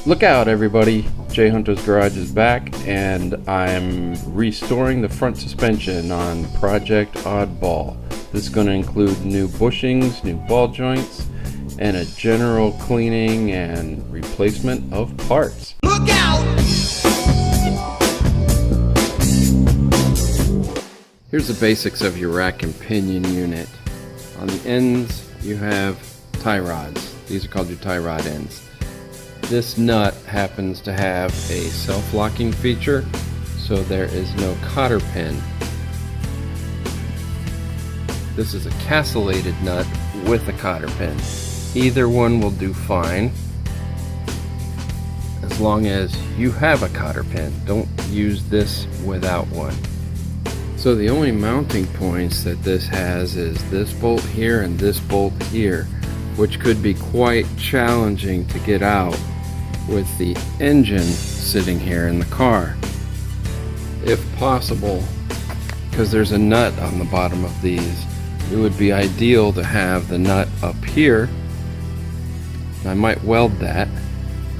Look out, everybody! Jay Hunto's Garage is back, and I'm restoring the front suspension on Project Oddball. This is going to include new bushings, new ball joints, and a general cleaning and replacement of parts. Look out! Here's the basics of your rack and pinion unit. On the ends, you have tie rods. These are called your tie rod ends. This nut happens to have a self-locking feature, so there is no cotter pin. This is a castellated nut with a cotter pin. Either one will do fine, as long as you have a cotter pin. Don't use this without one. So the only mounting points that this has is this bolt here and this bolt here, which could be quite challenging to get out with the engine sitting here in the car, if possible, because there's a nut on the bottom of these. It would be ideal to have the nut up here. I might weld that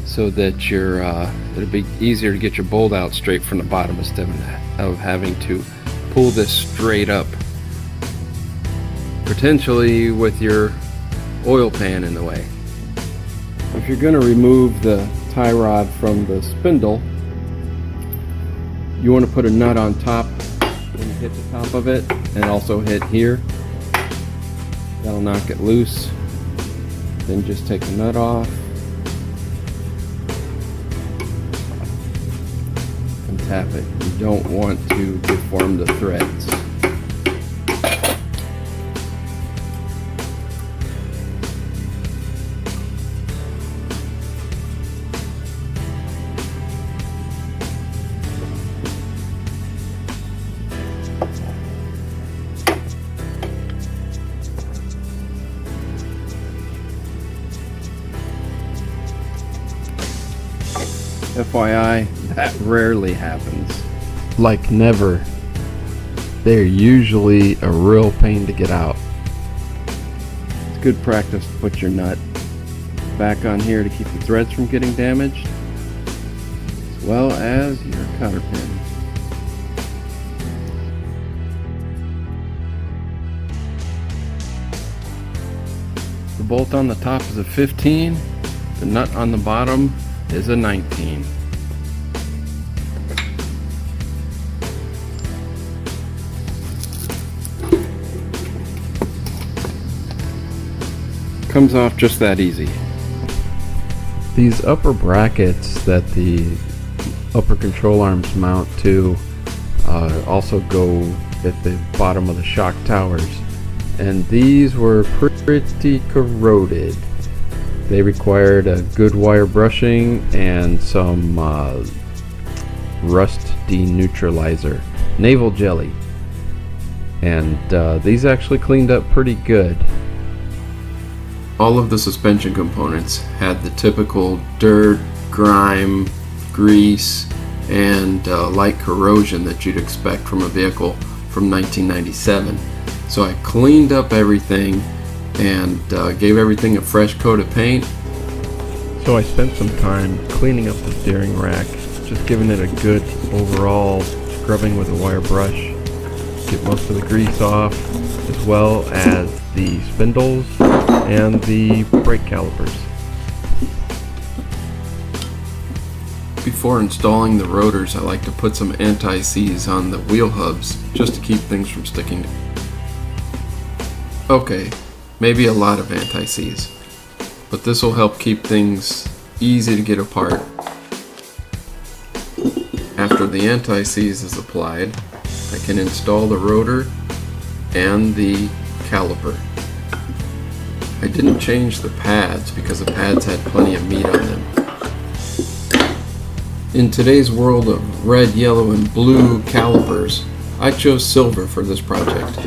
so that it'll be easier to get your bolt out straight from the bottom instead of having to pull this straight up, potentially with your oil pan in the way. If you're going to remove the tie rod from the spindle, you want to put a nut on top when you hit the top of it, and also hit here. That'll knock it loose. Then just take the nut off and tap it. You don't want to deform the threads. FYI, that rarely happens. Like never. They're usually a real pain to get out. It's good practice to put your nut back on here to keep the threads from getting damaged, as well as your cotter pin. The bolt on the top is a 15, the nut on the bottom is a 19. Comes off just that easy. These upper brackets that the upper control arms mount to also go at the bottom of the shock towers, and these were pretty corroded. They required a good wire brushing and some rust deneutralizer, navel jelly, and these actually cleaned up pretty good. All of the suspension components had the typical dirt, grime, grease, and light corrosion that you'd expect from a vehicle from 1997. So I cleaned up everything and gave everything a fresh coat of paint. So I spent some time cleaning up the steering rack, just giving it a good overall scrubbing with a wire brush, get most of the grease off, as well as the spindles and the brake calipers. Before installing the rotors, I like to put some anti-seize on the wheel hubs just to keep things from sticking. Okay, maybe a lot of anti-seize, but this will help keep things easy to get apart. After the anti-seize is applied, I can install the rotor and the caliper. I didn't change the pads because the pads had plenty of meat on them. In today's world of red, yellow, and blue calipers, I chose silver for this project.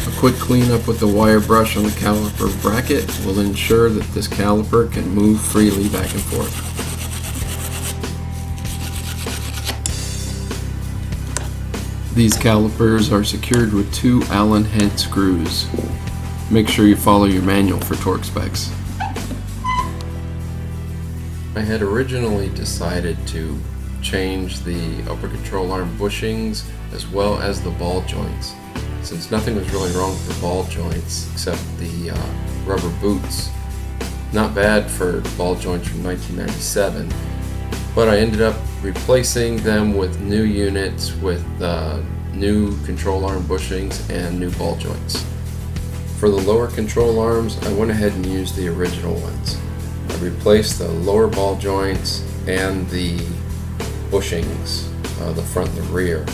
A quick cleanup with the wire brush on the caliper bracket will ensure that this caliper can move freely back and forth. These calipers are secured with 2 Allen head screws. Make sure you follow your manual for torque specs. I had originally decided to change the upper control arm bushings as well as the ball joints, since nothing was really wrong with the ball joints except the rubber boots. Not bad for ball joints from 1997, but I ended up replacing them with new units with new control arm bushings and new ball joints. For the lower control arms, I went ahead and used the original ones. I replaced the lower ball joints and the bushings, the front and the rear.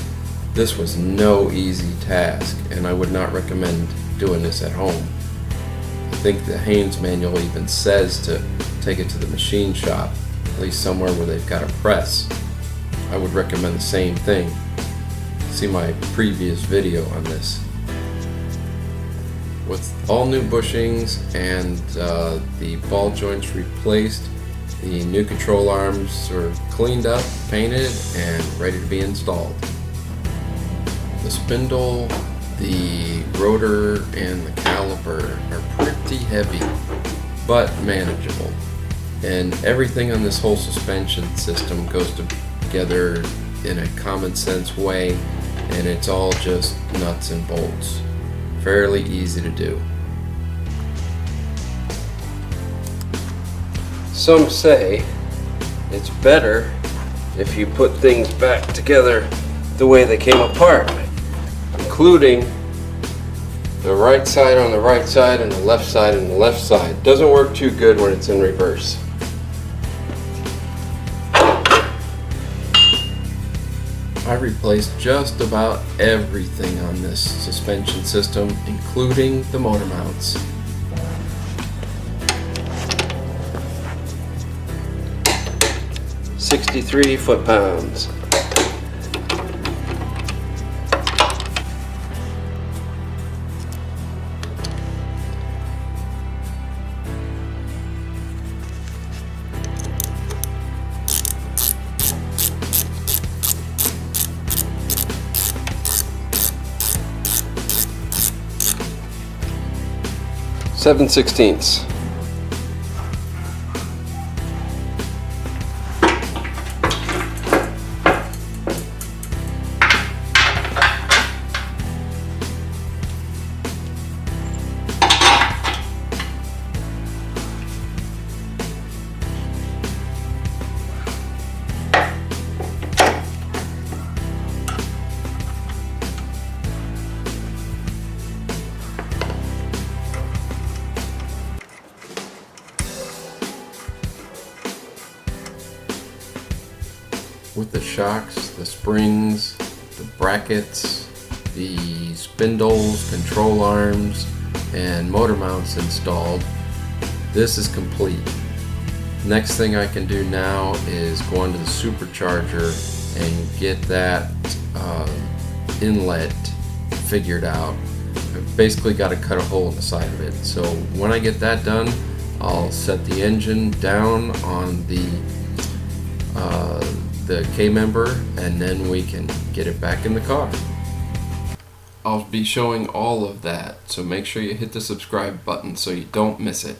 This was no easy task, and I would not recommend doing this at home. I think the Haynes manual even says to take it to the machine shop, at least somewhere where they've got a press. I would recommend the same thing. See my previous video on this. With all new bushings and the ball joints replaced, the new control arms are cleaned up, painted, and ready to be installed. The spindle, the rotor, and the caliper are pretty heavy, but manageable. And everything on this whole suspension system goes together in a common sense way, and it's all just nuts and bolts. Fairly easy to do. Some say it's better if you put things back together the way they came apart, including the right side on the right side and the left side on the left side. Doesn't work too good when it's in reverse. I replaced just about everything on this suspension system, including the motor mounts. $63 foot-pounds. $7/16. With the shocks, the springs, the brackets, the spindles, control arms, and motor mounts installed, this is complete. Next thing I can do now is go onto the supercharger and get that inlet figured out. I've basically got to cut a hole in the side of it. So when I get that done, I'll set the engine down on the K-member, and then we can get it back in the car. I'll be showing all of that, so make sure you hit the subscribe button so you don't miss it.